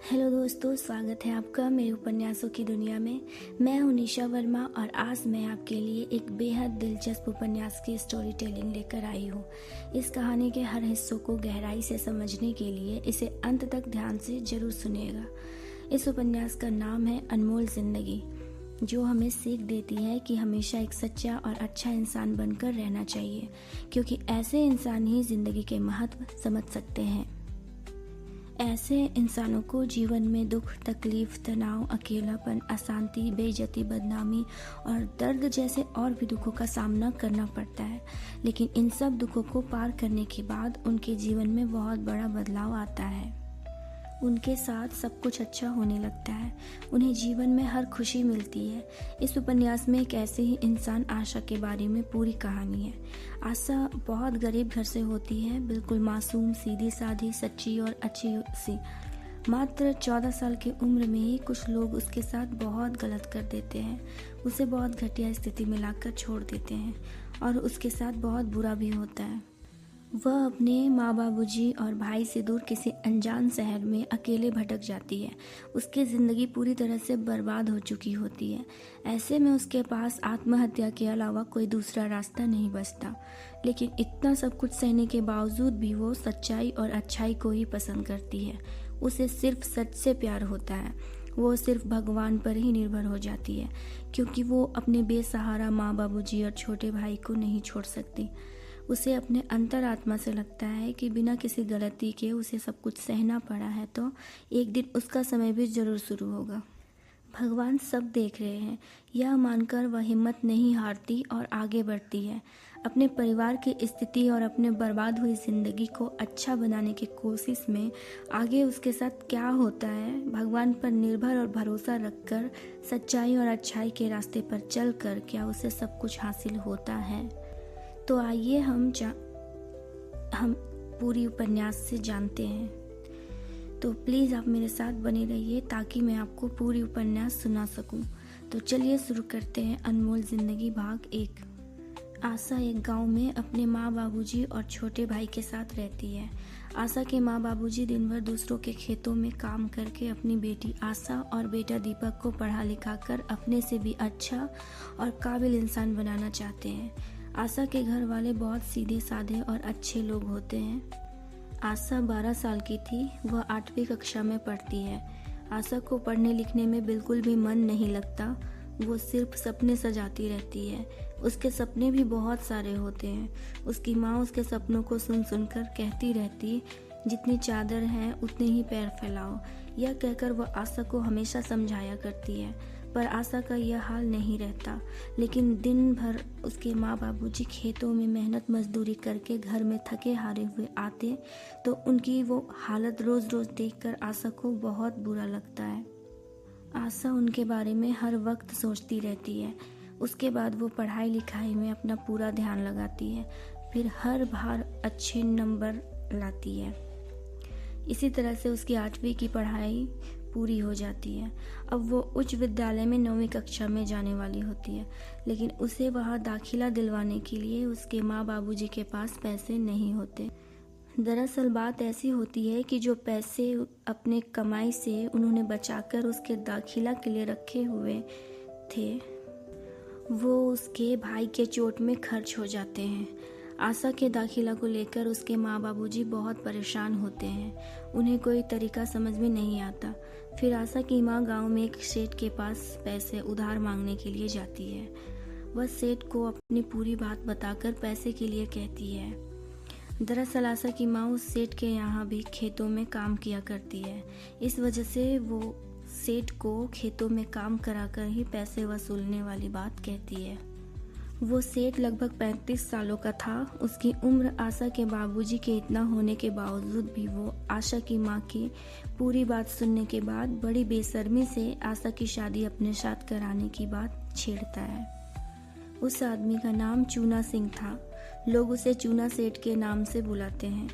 Hello दोस्तों, स्वागत है आपका मेरे उपन्यासों की दुनिया में। मैं हूं निशा वर्मा और आज मैं आपके लिए एक बेहद दिलचस्प उपन्यास की स्टोरी टेलिंग लेकर आई हूं। इस कहानी के हर हिस्सों को गहराई से समझने के लिए इसे अंत तक ध्यान से जरूर सुनिएगा। इस उपन्यास का नाम है अनमोल जिंदगी, जो हमें सीख देती है कि हमेशा एक सच्चा और अच्छा इंसान बनकर रहना चाहिए, क्योंकि ऐसे इंसान ही जिंदगी के महत्व समझ सकते हैं। ऐसे इंसानों को जीवन में दुख, तकलीफ, तनाव, अकेलापन, अशांति, बेइज्जती, बदनामी और दर्द जैसे और भी दुखों का सामना करना पड़ता है। लेकिन इन सब दुखों को पार करने के बाद उनके जीवन में बहुत बड़ा बदलाव आता है। उनके साथ सब कुछ अच्छा होने लगता है। उन्हें जीवन में हर खुशी मिलती है। इस उपन्यास में एक ऐसे ही इंसान आशा के बारे में पूरी कहानी है। आशा बहुत गरीब घर से होती है, बिल्कुल मासूम, सीधी साधी, सच्ची और अच्छी सी। मात्र 14 साल की उम्र में ही कुछ लोग उसके साथ बहुत गलत कर देते हैं। उसे बहुत घटिया स्थिति में लाकर छोड़ देते हैं और उसके साथ बहुत बुरा भी होता है। वह अपने माँ बाबूजी और भाई से दूर किसी अनजान शहर में अकेले भटक जाती है। उसकी ज़िंदगी पूरी तरह से बर्बाद हो चुकी होती है। ऐसे में उसके पास आत्महत्या के अलावा कोई दूसरा रास्ता नहीं बचता। लेकिन इतना सब कुछ सहने के बावजूद भी वो सच्चाई और अच्छाई को ही पसंद करती है। उसे सिर्फ सच से प्यार होता है। वो सिर्फ भगवान पर ही निर्भर हो जाती है, क्योंकि वो अपने बेसहारा माँ बाबूजी और छोटे भाई को नहीं छोड़ सकती। उसे अपने अंतरात्मा से लगता है कि बिना किसी गलती के उसे सब कुछ सहना पड़ा है, तो एक दिन उसका समय भी जरूर शुरू होगा। भगवान सब देख रहे हैं, यह मानकर वह हिम्मत नहीं हारती और आगे बढ़ती है। अपने परिवार की स्थिति और अपने बर्बाद हुई जिंदगी को अच्छा बनाने की कोशिश में आगे उसके साथ क्या होता है, भगवान पर निर्भर और भरोसा रखकर सच्चाई और अच्छाई के रास्ते पर चलकर क्या उसे सब कुछ हासिल होता है। तो आइए हम पूरी उपन्यास से जानते हैं। तो प्लीज़ आप मेरे साथ बने रहिए ताकि मैं आपको पूरी उपन्यास सुना सकूं। तो चलिए शुरू करते हैं अनमोल जिंदगी भाग 1। आशा एक गांव में अपने माँ बाबूजी और छोटे भाई के साथ रहती है। आशा के माँ बाबूजी दिन भर दूसरों के खेतों में काम करके अपनी बेटी आशा और बेटा दीपक को पढ़ा लिखा कर अपने से भी अच्छा और काबिल इंसान बनाना चाहते हैं। आशा के घर वाले बहुत सीधे साधे और अच्छे लोग होते हैं। आशा 12 साल की थी। वह 8वीं कक्षा में पढ़ती है। आशा को पढ़ने लिखने में बिल्कुल भी मन नहीं लगता। वो सिर्फ सपने सजाती रहती है। उसके सपने भी बहुत सारे होते हैं। उसकी माँ उसके सपनों को सुन सुनकर कहती रहती, जितनी चादर है उतने ही पैर फैलाओ। यह कहकर वह आशा को हमेशा समझाया करती है, पर आशा का यह हाल नहीं रहता। लेकिन दिन भर उसके माँ बाबूजी खेतों में मेहनत मजदूरी करके घर में थके हारे हुए आते, तो उनकी वो हालत रोज रोज देखकर आशा को बहुत बुरा लगता है। आशा उनके बारे में हर वक्त सोचती रहती है। उसके बाद वो पढ़ाई लिखाई में अपना पूरा ध्यान लगाती है, फिर हर बार अच्छे नंबर लाती है। इसी तरह से उसकी 8वीं की पढ़ाई पूरी हो जाती है। अब वो उच्च विद्यालय में 9वीं कक्षा में जाने वाली होती है, लेकिन उसे वहाँ दाखिला दिलवाने के लिए उसके माँ बाबूजी के पास पैसे नहीं होते। दरअसल बात ऐसी होती है कि जो पैसे अपने कमाई से उन्होंने बचाकर उसके दाखिला के लिए रखे हुए थे, वो उसके भाई के चोट में खर्च हो जाते हैं। आशा के दाखिला को लेकर उसके माँ बाबूजी बहुत परेशान होते हैं। उन्हें कोई तरीका समझ में नहीं आता। फिर आशा की माँ गांव में एक सेठ के पास पैसे उधार मांगने के लिए जाती है। वह सेठ को अपनी पूरी बात बताकर पैसे के लिए कहती है। दरअसल आशा की माँ उस सेठ के यहाँ भी खेतों में काम किया करती है। इस वजह से वो सेठ को खेतों में काम कराकर ही पैसे वसूलने वाली बात कहती है। वो सेठ लगभग 35 सालों का था। उसकी उम्र आशा के बाबूजी के इतना होने के बावजूद भी वो आशा की माँ की पूरी बात सुनने के बाद बड़ी बेशर्मी से आशा की शादी अपने साथ कराने की बात छेड़ता है। उस आदमी का नाम चूना सिंह था। लोग उसे चूना सेठ के नाम से बुलाते हैं।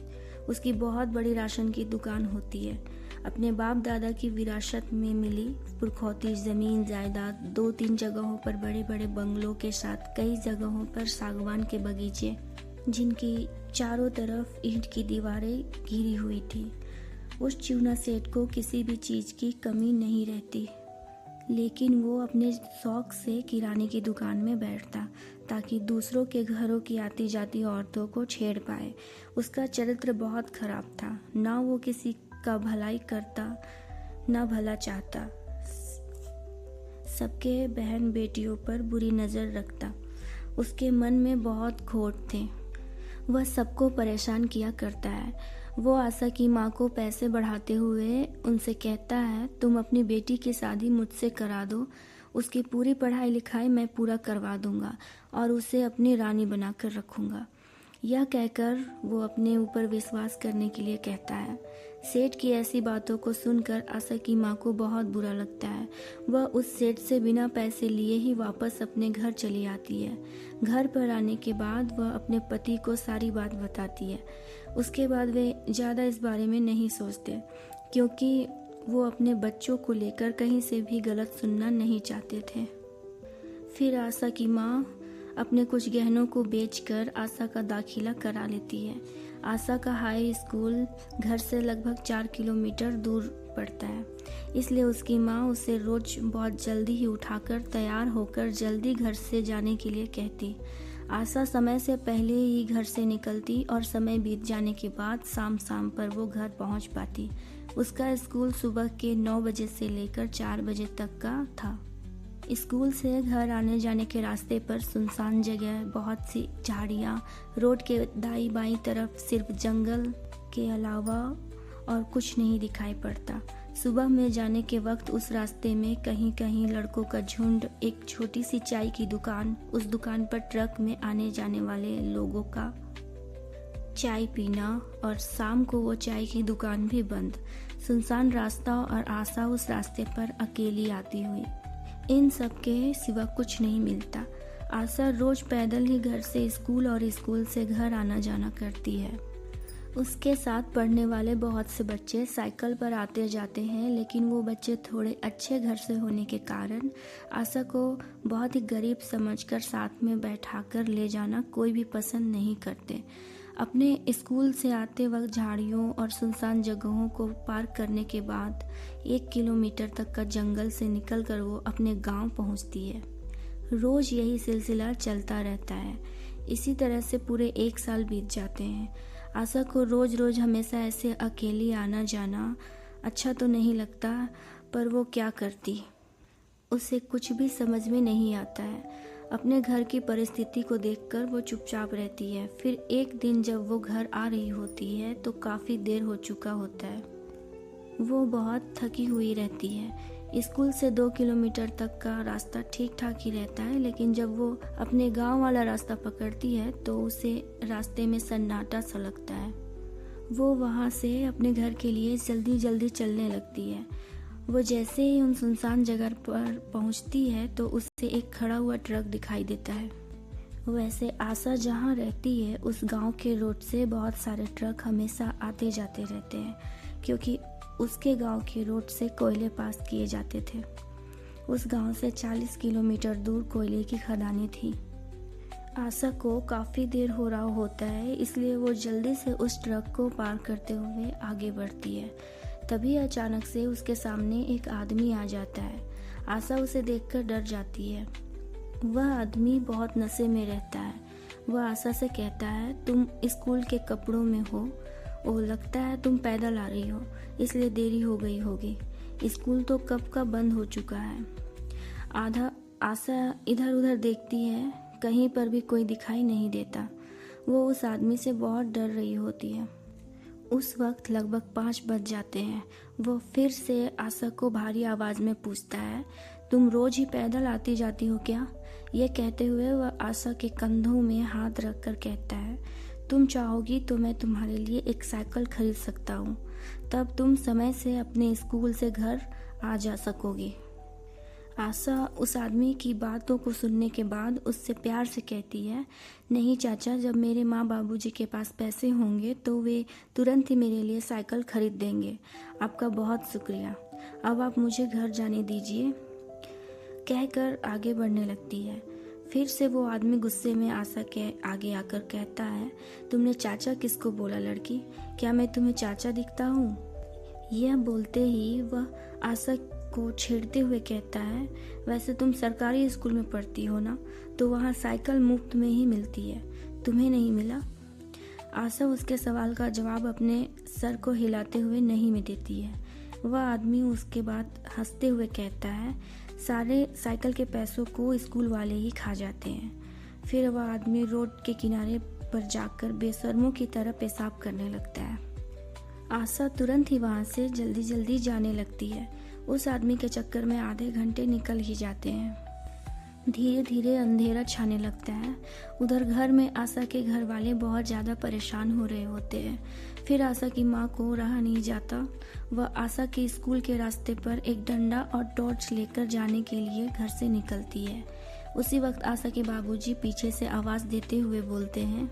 उसकी बहुत बड़ी राशन की दुकान होती है। अपने बाप दादा की विरासत में मिली पुरखौती जमीन जायदाद, 2-3 जगहों पर बड़े बड़े बंगलों के साथ कई जगहों पर सागवान के बगीचे, जिनकी चारों तरफ ईंट की दीवारें घिरी हुई थी। उस चूना सेठ को किसी भी चीज़ की कमी नहीं रहती, लेकिन वो अपने शौक से किराने की दुकान में बैठता ताकि दूसरों के घरों की आती जाती औरतों को छेड़ पाए। उसका चरित्र बहुत खराब था, ना वो किसी का भलाई करता ना भला चाहता, सबके बहन बेटियों पर बुरी नज़र रखता। उसके मन में बहुत खोट थे, वह सबको परेशान किया करता है। वो आशा की माँ को पैसे बढ़ाते हुए उनसे कहता है, तुम अपनी बेटी की शादी मुझसे करा दो, उसकी पूरी पढ़ाई लिखाई मैं पूरा करवा दूंगा और उसे अपनी रानी बनाकर रखूंगा। यह कहकर वो अपने ऊपर विश्वास करने के लिए कहता है। सेठ की ऐसी बातों को सुनकर आशा की माँ को बहुत बुरा लगता है। वह उस सेठ से बिना पैसे लिए ही वापस अपने घर चली आती है। घर पर आने के बाद वह अपने पति को सारी बात बताती है। उसके बाद वे ज़्यादा इस बारे में नहीं सोचते, क्योंकि वो अपने बच्चों को लेकर कहीं से भी गलत सुनना नहीं चाहते थे। फिर आशा की माँ अपने कुछ गहनों को बेचकर आशा का दाखिला करा लेती है। आशा का हाई स्कूल घर से लगभग 4 किलोमीटर दूर पड़ता है, इसलिए उसकी माँ उसे रोज बहुत जल्दी ही उठाकर तैयार होकर जल्दी घर से जाने के लिए कहती। आशा समय से पहले ही घर से निकलती और समय बीत जाने के बाद शाम पर वो घर पहुंच पाती। उसका स्कूल सुबह के 9 बजे से लेकर 4 बजे तक का था। स्कूल से घर आने जाने के रास्ते पर सुनसान जगह, बहुत सी झाड़ियाँ, रोड के दाईं बाईं तरफ सिर्फ जंगल के अलावा और कुछ नहीं दिखाई पड़ता। सुबह में जाने के वक्त उस रास्ते में कहीं कहीं लड़कों का झुंड, एक छोटी सी चाय की दुकान, उस दुकान पर ट्रक में आने जाने वाले लोगों का चाय पीना, और शाम को वो चाय की दुकान भी बंद। सुनसान रास्ता और आशा उस रास्ते पर अकेली आती हुई। इन सब के सिवा कुछ नहीं मिलता। आशा रोज पैदल ही घर से स्कूल और स्कूल से घर आना जाना करती है। उसके साथ पढ़ने वाले बहुत से बच्चे साइकिल पर आते जाते हैं, लेकिन वो बच्चे थोड़े अच्छे घर से होने के कारण आशा को बहुत ही गरीब समझकर साथ में बैठाकर ले जाना कोई भी पसंद नहीं करते। अपने स्कूल से आते वक्त झाड़ियों और सुनसान जगहों को पार करने के बाद 1 किलोमीटर तक का जंगल से निकलकर वो अपने गांव पहुंचती है। रोज यही सिलसिला चलता रहता है। इसी तरह से पूरे 1 साल बीत जाते हैं। आशा को रोज रोज हमेशा ऐसे अकेली आना जाना अच्छा तो नहीं लगता, पर वो क्या करती, उसे कुछ भी समझ में नहीं आता है। अपने घर की परिस्थिति को देखकर वो चुपचाप रहती है। फिर एक दिन जब वो घर आ रही होती है तो काफ़ी देर हो चुका होता है। वो बहुत थकी हुई रहती है। स्कूल से 2 किलोमीटर तक का रास्ता ठीक ठाक ही रहता है, लेकिन जब वो अपने गांव वाला रास्ता पकड़ती है तो उसे रास्ते में सन्नाटा सा लगता है। वो वहाँ से अपने घर के लिए जल्दी जल्दी चलने लगती है। वो जैसे ही उन सुनसान जगह पर पहुंचती है तो उसे एक खड़ा हुआ ट्रक दिखाई देता है। वैसे आशा जहां रहती है उस गांव के रोड से बहुत सारे ट्रक हमेशा आते जाते रहते हैं, क्योंकि उसके गांव के रोड से कोयले पास किए जाते थे। उस गांव से 40 किलोमीटर दूर कोयले की खदानें थी। आशा को काफ़ी देर हो रहा होता है, इसलिए वो जल्दी से उस ट्रक को पार करते हुए आगे बढ़ती है। तभी अचानक से उसके सामने एक आदमी आ जाता है। आशा उसे देखकर डर जाती है। वह आदमी बहुत नशे में रहता है। वह आशा से कहता है, तुम स्कूल के कपड़ों में हो, वो लगता है तुम पैदल आ रही हो, इसलिए देरी हो गई होगी। स्कूल तो कब का बंद हो चुका है। आशा इधर उधर देखती है, कहीं पर भी कोई दिखाई नहीं देता। वो उस आदमी से बहुत डर रही होती है। उस वक्त लगभग 5 बज जाते हैं। वो फिर से आशा को भारी आवाज़ में पूछता है, तुम रोज ही पैदल आती जाती हो क्या? ये कहते हुए वह आशा के कंधों में हाथ रखकर कहता है, तुम चाहोगी तो मैं तुम्हारे लिए एक साइकिल खरीद सकता हूँ, तब तुम समय से अपने स्कूल से घर आ जा सकोगी। आशा उस आदमी की बातों को सुनने के बाद उससे प्यार से कहती है, नहीं चाचा, जब मेरे माँ बाबूजी के पास पैसे होंगे तो वे तुरंत ही मेरे लिए साइकिल खरीद देंगे। आपका बहुत शुक्रिया, अब आप मुझे घर जाने दीजिए, कहकर आगे बढ़ने लगती है। फिर से वो आदमी गुस्से में आशा के आगे आकर कहता है, तुमने चाचा किसको बोला लड़की? क्या मैं तुम्हें चाचा दिखता हूँ? यह बोलते ही वह आशा को छेड़ते हुए कहता है, वैसे तुम सरकारी स्कूल में पढ़ती हो ना, तो वहाँ साइकिल मुफ्त में ही मिलती है, तुम्हें नहीं मिला? आशा उसके सवाल का जवाब अपने सर को हिलाते हुए नहीं में देती है। वह आदमी उसके बाद हंसते हुए कहता है, सारे साइकिल के पैसों को स्कूल वाले ही खा जाते हैं। फिर वह आदमी रोड के किनारे पर जाकर बेशर्मों की तरह पेशाब करने लगता है। आशा तुरंत ही वहाँ से जल्दी जल्दी जाने लगती है। उस आदमी के चक्कर में आधे घंटे निकल ही जाते हैं। धीरे धीरे अंधेरा छाने लगता है। उधर घर में आशा के घर वाले बहुत ज़्यादा परेशान हो रहे होते हैं। फिर आशा की माँ को रहा नहीं जाता। वह आशा के स्कूल के रास्ते पर एक डंडा और टॉर्च लेकर जाने के लिए घर से निकलती है। उसी वक्त आशा के बाबूजी पीछे से आवाज़ देते हुए बोलते हैं,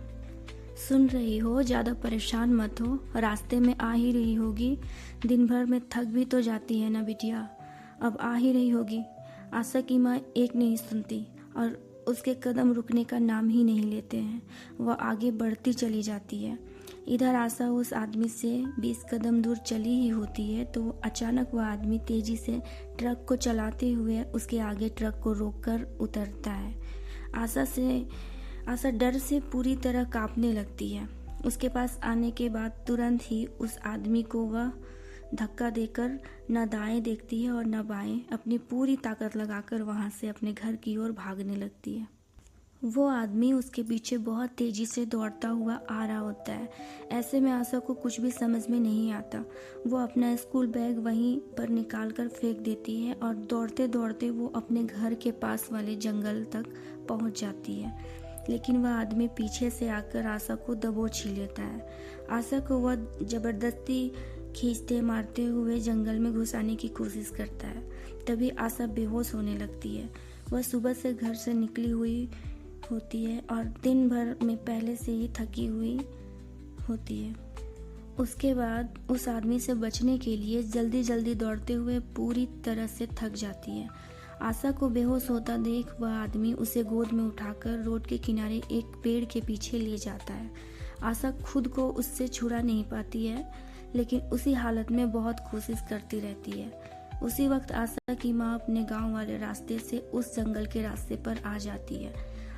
सुन रही हो, ज़्यादा परेशान मत हो, रास्ते में आ ही रही होगी, दिन भर में थक भी तो जाती है ना बिटिया, अब आ ही रही होगी। आशा की माँ एक नहीं सुनती और उसके कदम रुकने का नाम ही नहीं लेते हैं। वह आगे बढ़ती चली जाती है। इधर आशा उस आदमी से 20 कदम दूर चली ही होती है तो अचानक वह आदमी तेजी से ट्रक को चलाते हुए उसके आगे ट्रक को रोककर उतरता है। आशा डर से पूरी तरह कांपने लगती है। उसके पास आने के बाद तुरंत ही उस आदमी को वह धक्का देकर न दाएं देखती है और न बाएं, अपनी पूरी ताकत लगाकर वहां से अपने घर की ओर भागने लगती है। वो आदमी उसके पीछे बहुत तेजी से दौड़ता हुआ आ रहा होता है। ऐसे में आशा को कुछ भी समझ में नहीं आता। वो अपना स्कूल बैग वहीं पर निकाल कर फेंक देती है और दौड़ते दौड़ते वो अपने घर के पास वाले जंगल तक पहुंच जाती है। लेकिन वह आदमी पीछे से आकर आशा को दबोच ही लेता है। आशा को वह जबरदस्ती खींचते मारते हुए जंगल में घुसाने की कोशिश करता है। तभी आशा बेहोश होने लगती है। वह सुबह से घर से निकली हुई होती है और दिन भर में पहले से ही थकी हुई होती है। उसके बाद उस आदमी से बचने के लिए जल्दी जल्दी दौड़ते हुए पूरी तरह से थक जाती है। आशा को बेहोश होता देख वह आदमी उसे गोद में उठाकर रोड के किनारे एक पेड़ के पीछे ले जाता है। आशा खुद को उससे छुड़ा नहीं पाती है, लेकिन उसी हालत में बहुत कोशिश करती रहती है। उसी वक्त आशा की माँ अपने गांव वाले रास्ते से उस जंगल के रास्ते पर आ जाती है।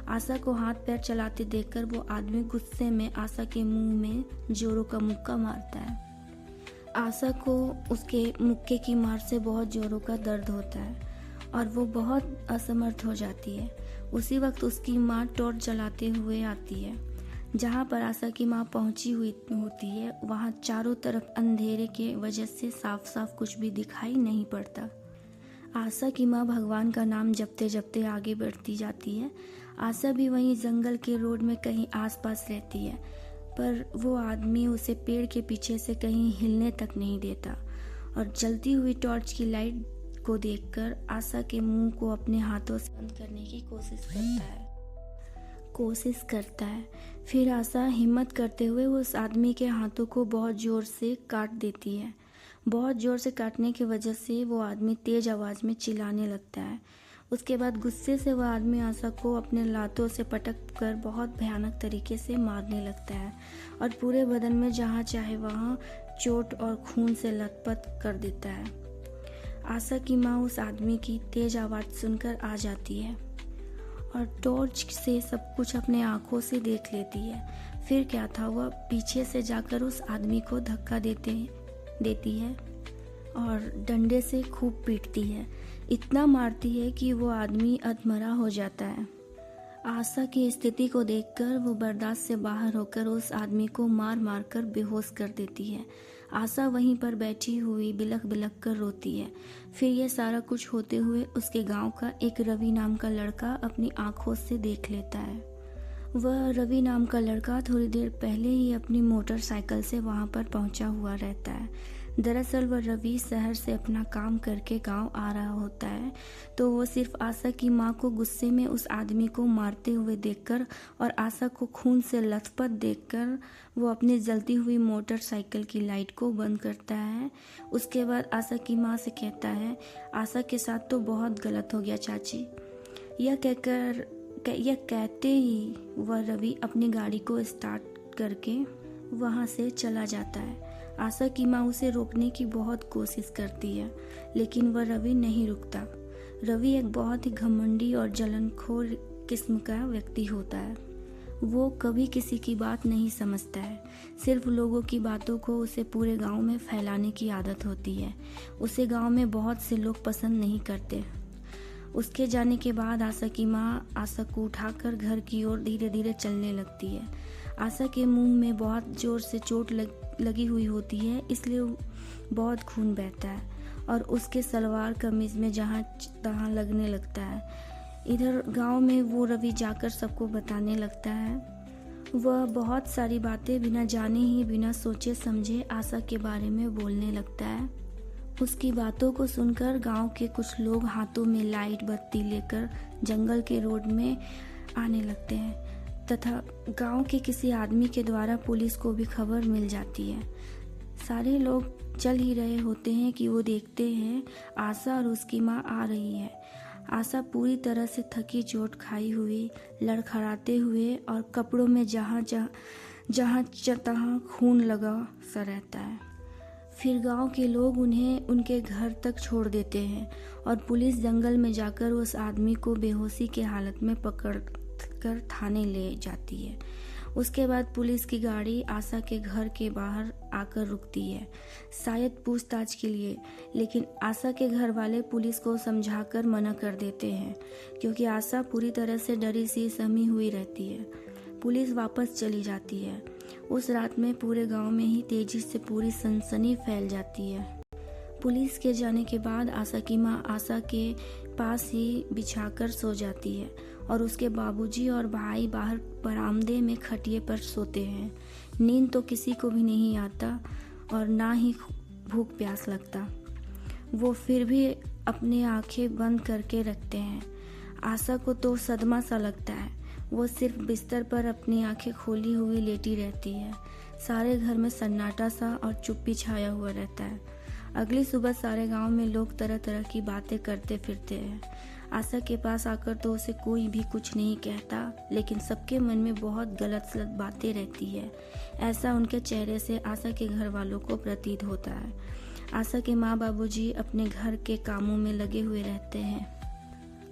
आशा को हाथ पैर चलाते देखकर वो आदमी गुस्से में आशा के मुंह में जोरों का मुक्का मारता है। आशा को उसके मुक्के की मार से बहुत जोरों का दर्द होता है और वो बहुत असमर्थ हो जाती है। उसी वक्त उसकी माँ टॉर्च जलाते हुए आती है। जहाँ पर आशा की माँ पहुंची हुई होती है वहाँ चारों तरफ अंधेरे के वजह से साफ साफ कुछ भी दिखाई नहीं पड़ता। आशा की माँ भगवान का नाम जपते जपते आगे बढ़ती जाती है। आशा भी वहीं जंगल के रोड में कहीं आसपास रहती है, पर वो आदमी उसे पेड़ के पीछे से कहीं हिलने तक नहीं देता और जलती हुई टॉर्च की लाइट को देखकर आशा के मुंह को अपने हाथों से बंद करने की कोशिश करता है। फिर आशा हिम्मत करते हुए उस आदमी के हाथों को बहुत जोर से काट देती है। बहुत जोर से काटने की वजह से वो आदमी तेज आवाज में चिल्लाने लगता है। उसके बाद गुस्से से वह आदमी आशा को अपने लातों से पटक कर बहुत भयानक तरीके से मारने लगता है और पूरे बदन में जहाँ चाहे वहाँ चोट और खून से लथपथ कर देता है। आशा की माँ उस आदमी की तेज आवाज सुनकर आ जाती है और टॉर्च से सब कुछ अपने आंखों से देख लेती है। फिर क्या था, वह पीछे से जाकर उस आदमी को धक्का देती है और डंडे से खूब पीटती है। इतना मारती है कि वो आदमी अधमरा हो जाता है। आशा की स्थिति को देखकर वो बर्दाश्त से बाहर होकर उस आदमी को मार मार कर बेहोश कर देती है। आशा वहीं पर बैठी हुई बिलख बिलख कर रोती है। फिर ये सारा कुछ होते हुए उसके गांव का एक रवि नाम का लड़का अपनी आंखों से देख लेता है। वह रवि नाम का लड़का थोड़ी देर पहले ही अपनी मोटरसाइकिल से वहां पर पहुंचा हुआ रहता है। दरअसल वह रवि शहर से अपना काम करके गांव आ रहा होता है, तो वो सिर्फ आशा की माँ को गुस्से में उस आदमी को मारते हुए देखकर और आशा को खून से लथपथ देखकर वो अपनी जलती हुई मोटरसाइकिल की लाइट को बंद करता है। उसके बाद आशा की माँ से कहता है, आशा के साथ तो बहुत गलत हो गया चाची। यह कहते ही वह रवि अपनी गाड़ी को स्टार्ट करके वहाँ से चला जाता है। आशा की माँ उसे रोकने की बहुत कोशिश करती है, लेकिन वह रवि नहीं रुकता। रवि एक बहुत ही घमंडी और जलनखोर किस्म का व्यक्ति होता है। वो कभी किसी की बात नहीं समझता है। सिर्फ लोगों की बातों को उसे पूरे गांव में फैलाने की आदत होती है। उसे गांव में बहुत से लोग पसंद नहीं करते। उसके जाने के बाद आशा की माँ आशा को उठाकर घर की ओर धीरे धीरे चलने लगती है। आशा के मुंह में बहुत जोर से चोट लगी हुई होती है, इसलिए बहुत खून बहता है और उसके सलवार कमीज में जहाँ तहाँ लगने लगता है। इधर गांव में वो रवि जाकर सबको बताने लगता है। वह बहुत सारी बातें बिना जाने ही बिना सोचे समझे आशा के बारे में बोलने लगता है। उसकी बातों को सुनकर गांव के कुछ लोग हाथों में लाइट बत्ती लेकर जंगल के रोड में आने लगते हैं तथा गांव के किसी आदमी के द्वारा पुलिस को भी खबर मिल जाती है। सारे लोग चल ही रहे होते हैं कि वो देखते हैं आशा और उसकी माँ आ रही है। आशा पूरी तरह से थकी चोट खाई हुई, लड़खड़ाते हुए और कपड़ों में जहाँ तहाँ खून लगा सा रहता है। फिर गांव के लोग उन्हें उनके घर तक छोड़ देते हैं और पुलिस जंगल में जाकर उस आदमी को बेहोशी के हालत में पकड़ कर थाने ले जाती है। उसके बाद पुलिस की गाड़ी आशा के घर के बाहर आकर रुकती है, शायद पूछताछ के लिए, लेकिन आशा के घर वाले पुलिस को समझाकर मना कर देते हैं क्योंकि आशा पूरी तरह से डरी सी सहमी हुई रहती है। पुलिस वापस चली जाती है। उस रात में पूरे गांव में ही तेजी से पूरी सनसनी फैल जाती है। पुलिस के जाने के बाद आशा की माँ आशा के पास ही बिछाकर सो जाती है और उसके बाबूजी और भाई बाहर बरामदे में खटिए पर सोते हैं। नींद तो किसी को भी नहीं आता और ना ही भूख प्यास लगता। वो फिर भी अपनी आंखें बंद करके रखते हैं। आशा को तो सदमा सा लगता है। वो सिर्फ बिस्तर पर अपनी आंखें खोली हुई लेटी रहती है। सारे घर में सन्नाटा सा और चुप्पी छाया हुआ रहता है। अगली सुबह सारे गांव में लोग तरह तरह की बातें करते फिरते हैं। आशा के पास आकर तो उसे कोई भी कुछ नहीं कहता, लेकिन सबके मन में बहुत गलत सलत बातें रहती है। ऐसा उनके चेहरे से आशा के घर वालों को प्रतीत होता है। आशा के माँ बाबूजी अपने घर के कामों में लगे हुए रहते हैं,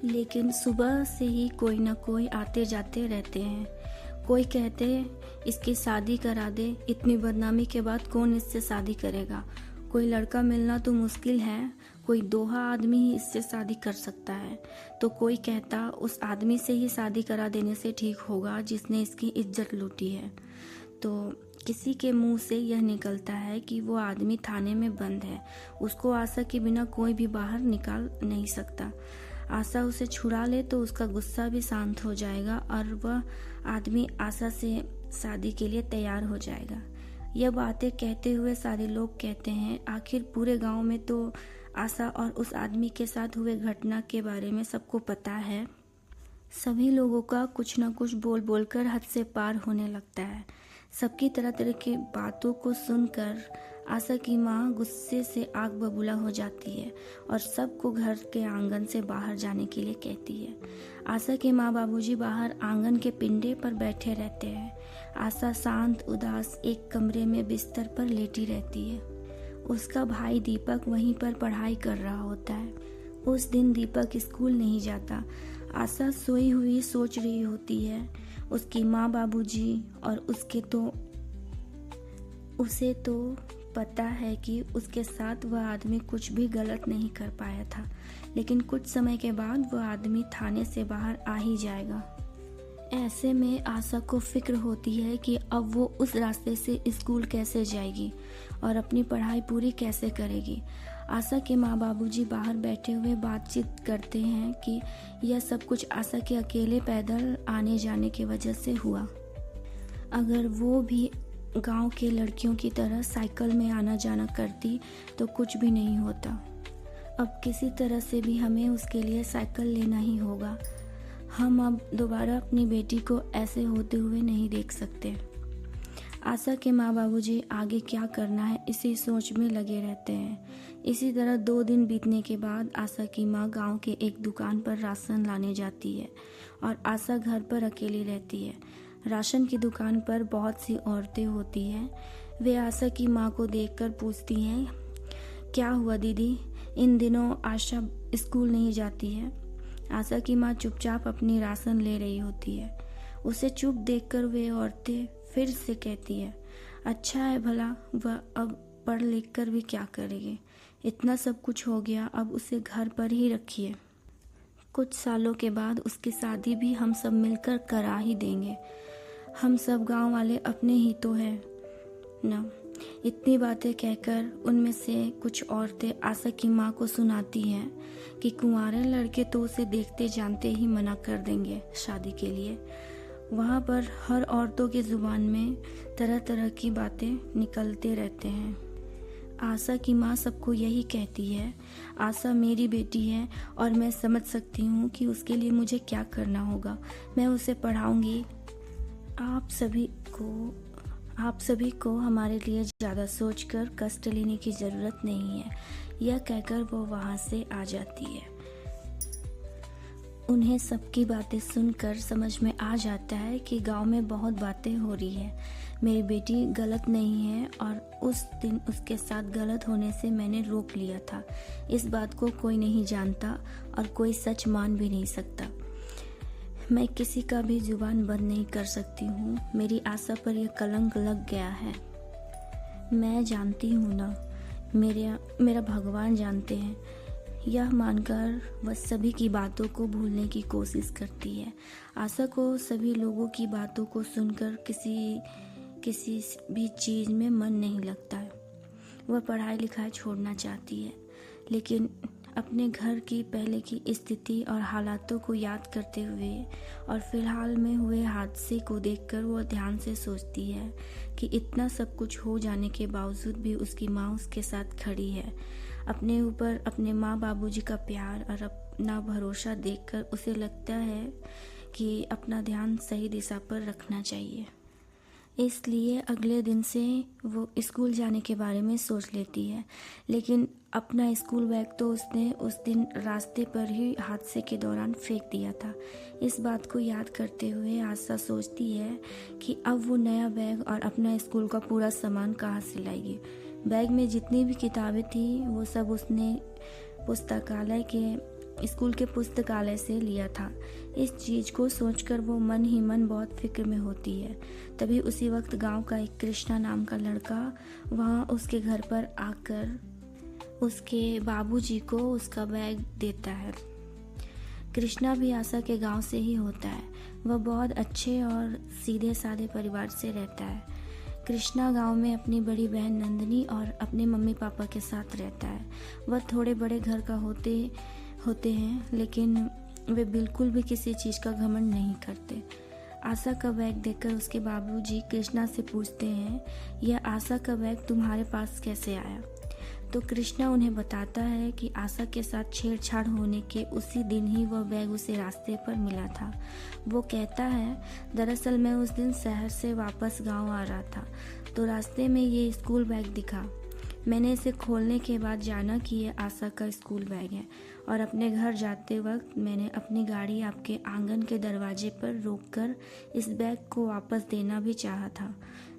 लेकिन सुबह से ही कोई ना कोई आते जाते रहते हैं। कोई कहते इसकी शादी करा दे, इतनी बदनामी के बाद कौन इससे शादी करेगा। कोई लड़का मिलना तो मुश्किल है, कोई दोहा आदमी ही इससे शादी कर सकता है। तो कोई कहता उस आदमी से ही शादी करा देने से ठीक होगा जिसने इसकी इज्जत लूटी है। तो किसी के मुंह से यह निकलता है कि वो आदमी थाने में बंद है, उसको आशा के बिना कोई भी बाहर निकाल नहीं सकता। आशा उसे छुड़ा ले तो उसका गुस्सा भी शांत हो जाएगा और वह आदमी आशा से शादी के लिए तैयार हो जाएगा। यह बातें कहते हुए सारे लोग कहते हैं आखिर पूरे गांव में तो आशा और उस आदमी के साथ हुए घटना के बारे में सबको पता है। सभी लोगों का कुछ न कुछ बोल बोलकर हद से पार होने लगता है। सबकी तरह तरह की बातों को सुनकर आशा की माँ गुस्से से आग बबूला हो जाती है और सबको घर के आंगन से बाहर जाने के लिए कहती है। आशा के माँ बाबूजी बाहर आंगन के पिंडे पर बैठे रहते हैं। आशा शांत उदास एक कमरे में बिस्तर पर लेटी रहती है। उसका भाई दीपक वहीं पर पढ़ाई कर रहा होता है। उस दिन दीपक स्कूल नहीं जाता। आशा सोई हुई सोच रही होती है उसकी माँ बाबूजी और उसे तो पता है कि उसके साथ वह आदमी कुछ भी गलत नहीं कर पाया था, लेकिन कुछ समय के बाद वह आदमी थाने से बाहर आ ही जाएगा। ऐसे में आशा को फिक्र होती है कि अब वो उस रास्ते से स्कूल कैसे जाएगी और अपनी पढ़ाई पूरी कैसे करेगी। आशा के माँ बाबूजी बाहर बैठे हुए बातचीत करते हैं कि यह सब कुछ आशा के अकेले पैदल आने जाने की वजह से हुआ। अगर वो भी गांव के लड़कियों की तरह साइकिल में आना जाना करती तो कुछ भी नहीं होता। अब किसी तरह से भी हमें उसके लिए साइकिल लेना ही होगा। हम अब दोबारा अपनी बेटी को ऐसे होते हुए नहीं देख सकते। आशा के माँ बाबूजी आगे क्या करना है इसी सोच में लगे रहते हैं। इसी तरह 2 दिन बीतने के बाद आशा की माँ गांव के एक दुकान पर राशन लाने जाती है और आशा घर पर अकेली रहती है। राशन की दुकान पर बहुत सी औरतें होती हैं वे आशा की माँ को देखकर पूछती हैं, क्या हुआ दीदी, इन दिनों आशा स्कूल नहीं जाती है। आशा की माँ चुपचाप अपनी राशन ले रही होती है। उसे चुप देखकर वे औरतें फिर से कहती है, अच्छा है भला वह अब पढ़ लिख कर भी क्या करेगी, इतना सब कुछ हो गया, अब उसे घर पर ही रखिए। कुछ सालों के बाद उसकी शादी भी हम सब मिलकर करा ही देंगे। हम सब गांव वाले अपने ही तो हैं ना। इतनी बातें कहकर उनमें से कुछ औरतें आशा की माँ को सुनाती हैं कि कुंवारे लड़के तो उसे देखते जानते ही मना कर देंगे शादी के लिए। वहाँ पर हर औरतों की जुबान में तरह तरह की बातें निकलते रहते हैं। आशा की माँ सबको यही कहती है, आशा मेरी बेटी है और मैं समझ सकती हूँ कि उसके लिए मुझे क्या करना होगा। मैं उसे पढ़ाऊंगी। आप सभी को हमारे लिए ज़्यादा सोचकर कष्ट लेने की ज़रूरत नहीं है। यह कहकर वो वहाँ से आ जाती है। उन्हें सबकी बातें सुनकर समझ में आ जाता है कि गांव में बहुत बातें हो रही है। मेरी बेटी गलत नहीं है और उस दिन उसके साथ गलत होने से मैंने रोक लिया था। इस बात को कोई नहीं जानता और कोई सच मान भी नहीं सकता। मैं किसी का भी जुबान बंद नहीं कर सकती हूँ। मेरी आशा पर यह कलंक लग गया है। मैं जानती हूँ ना, मेरा भगवान जानते हैं। यह मानकर वह सभी की बातों को भूलने की कोशिश करती है। आशा को सभी लोगों की बातों को सुनकर किसी भी चीज़ में मन नहीं लगता है। वह पढ़ाई लिखाई छोड़ना चाहती है, लेकिन अपने घर की पहले की स्थिति और हालातों को याद करते हुए और फिलहाल में हुए हादसे को देखकर वो ध्यान से सोचती है कि इतना सब कुछ हो जाने के बावजूद भी उसकी माँ उसके साथ खड़ी है। अपने ऊपर अपने माँ बाबूजी का प्यार और अपना भरोसा देखकर उसे लगता है कि अपना ध्यान सही दिशा पर रखना चाहिए। इसलिए अगले दिन से वो स्कूल जाने के बारे में सोच लेती है, लेकिन अपना स्कूल बैग तो उसने उस दिन रास्ते पर ही हादसे के दौरान फेंक दिया था। इस बात को याद करते हुए आशा सोचती है कि अब वो नया बैग और अपना स्कूल का पूरा सामान कहाँ से लाएगी। बैग में जितनी भी किताबें थी वो सब उसने स्कूल के पुस्तकालय से लिया था। इस चीज़ को सोचकर वो मन ही मन बहुत फिक्र में होती है। तभी उसी वक्त गांव का एक कृष्णा नाम का लड़का वहां उसके घर पर आकर उसके बाबूजी को उसका बैग देता है। कृष्णा भी आशा के गांव से ही होता है। वह बहुत अच्छे और सीधे साधे परिवार से रहता है। कृष्णा गांव में अपनी बड़ी बहन नंदिनी और अपने मम्मी पापा के साथ रहता है। वह थोड़े बड़े घर का होते हैं, लेकिन वे बिल्कुल भी किसी चीज़ का घमंड नहीं करते। आशा का बैग देखकर उसके बाबूजी कृष्णा से पूछते हैं, यह आशा का बैग तुम्हारे पास कैसे आया? तो कृष्णा उन्हें बताता है कि आशा के साथ छेड़छाड़ होने के उसी दिन ही वह बैग उसे रास्ते पर मिला था। वो कहता है, दरअसल मैं उस दिन शहर से वापस गांव आ रहा था, तो रास्ते में ये स्कूल बैग दिखा। मैंने इसे खोलने के बाद जाना कि ये आशा का स्कूल बैग है, और अपने घर जाते वक्त मैंने अपनी गाड़ी आपके आंगन के दरवाजे पर रोककर इस बैग को वापस देना भी चाहा था,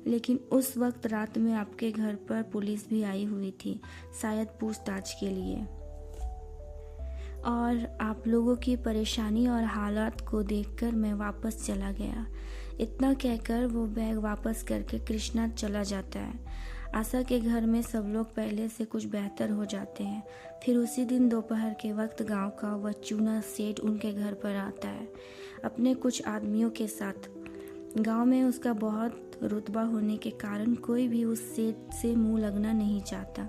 लेकिन उस वक्त रात में आपके घर पर पुलिस भी आई हुई थी, शायद पूछताछ के लिए। और आप लोगों की परेशानी और हालात को देखकर मैं वापस चला गया। इतना कहकर वो बैग वापस करके कृष्णा चला जाता है। आशा के घर में सब लोग पहले से कुछ बेहतर हो जाते हैं। फिर उसी दिन दोपहर के वक्त गांव का वह चूना सेठ उनके घर पर आता है अपने कुछ आदमियों के साथ। गांव में उसका बहुत रुतबा होने के कारण कोई भी उस सेठ से मुंह लगना नहीं चाहता।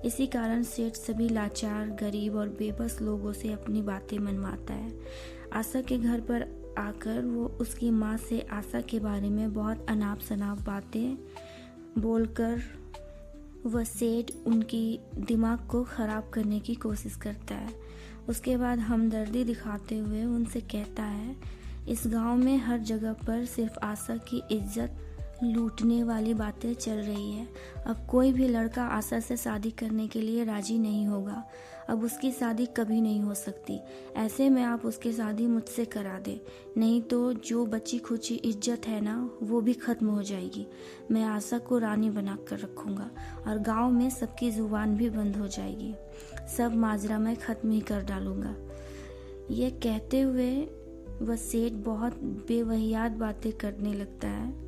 इसी कारण सेठ सभी लाचार, गरीब और बेबस लोगों से अपनी बातें मनवाता है। आशा के घर पर आकर वो उसकी माँ से आशा के बारे में बहुत अनाप शनाप बातें बोलकर वह सेठ उनकी दिमाग को ख़राब करने की कोशिश करता है। उसके बाद हमदर्दी दिखाते हुए उनसे कहता है, इस गांव में हर जगह पर सिर्फ आशा की इज्जत लूटने वाली बातें चल रही है। अब कोई भी लड़का आशा से शादी करने के लिए राजी नहीं होगा। अब उसकी शादी कभी नहीं हो सकती। ऐसे में आप उसकी शादी मुझसे करा दे, नहीं तो जो बची खुची इज्जत है ना, वो भी खत्म हो जाएगी। मैं आशा को रानी बना कर रखूँगा और गांव में सबकी जुबान भी बंद हो जाएगी। सब माजरा मैं खत्म ही कर डालूँगा। ये कहते हुए वह सेठ बहुत बेवहियात बातें करने लगता है।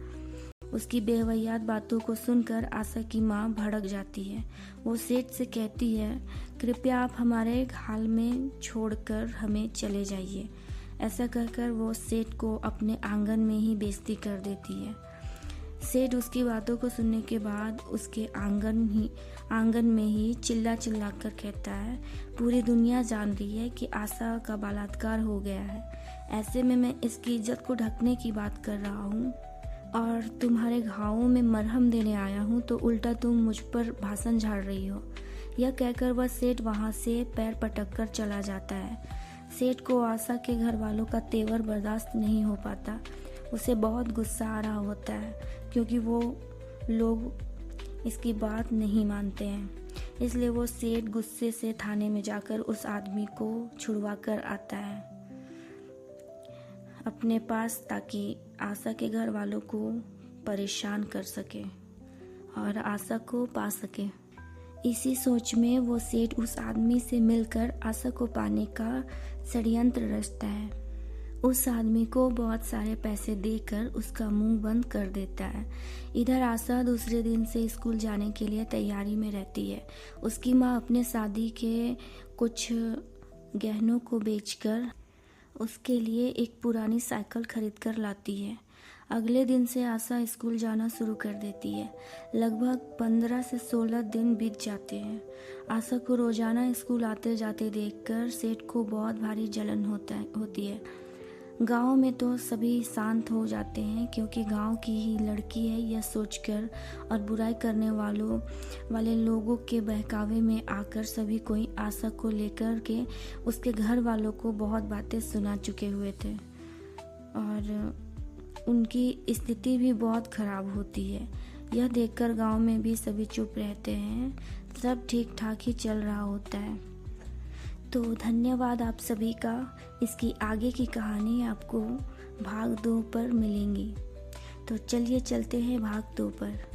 उसकी बेवहियात बातों को सुनकर आशा की माँ भड़क जाती है। वो सेठ से कहती है, कृपया आप हमारे हाल में छोड़कर हमें चले जाइए। ऐसा कहकर वो सेठ को अपने आंगन में ही बेइज्जती कर देती है। सेठ उसकी बातों को सुनने के बाद उसके आंगन में ही चिल्ला चिल्ला कर कहता है, पूरी दुनिया जान रही है कि आशा का बलात्कार हो गया है। ऐसे में मैं इसकी इज्जत को ढकने की बात कर रहा हूँ और तुम्हारे घावों में मरहम देने आया हूँ, तो उल्टा तुम मुझ पर भाषण झाड़ रही हो। यह कहकर वह सेठ वहाँ से पैर पटक कर चला जाता है। सेठ को आशा के घर वालों का तेवर बर्दाश्त नहीं हो पाता। उसे बहुत गुस्सा आ रहा होता है क्योंकि वो लोग इसकी बात नहीं मानते हैं। इसलिए वो सेठ गुस्से से थाने में जाकर उस आदमी को छुड़वा कर आता है अपने पास, ताकि आशा के घर वालों को परेशान कर सके और आशा को पा सके। इसी सोच में वो सेठ उस आदमी से मिलकर आशा को पाने का षड्यंत्र रचता है। उस आदमी को बहुत सारे पैसे देकर उसका मुंह बंद कर देता है। इधर आशा दूसरे दिन से स्कूल जाने के लिए तैयारी में रहती है। उसकी माँ अपने शादी के कुछ गहनों को बेचकर उसके लिए एक पुरानी साइकिल खरीद कर लाती है। अगले दिन से आशा स्कूल जाना शुरू कर देती है। लगभग 15 से 16 दिन बीत जाते हैं। आशा को रोजाना स्कूल आते जाते देखकर सेठ को बहुत भारी जलन होती है। गांव में तो सभी शांत हो जाते हैं क्योंकि गांव की ही लड़की है यह सोचकर, और बुराई करने वाले लोगों के बहकावे में आकर सभी कोई आशा को लेकर के उसके घर वालों को बहुत बातें सुना चुके हुए थे और उनकी स्थिति भी बहुत खराब होती है। यह देखकर गांव में भी सभी चुप रहते हैं। सब ठीक ठाक ही चल रहा होता है। तो धन्यवाद आप सभी का। इसकी आगे की कहानी आपको भाग 2 पर मिलेंगी। तो चलिए चलते हैं भाग 2 पर।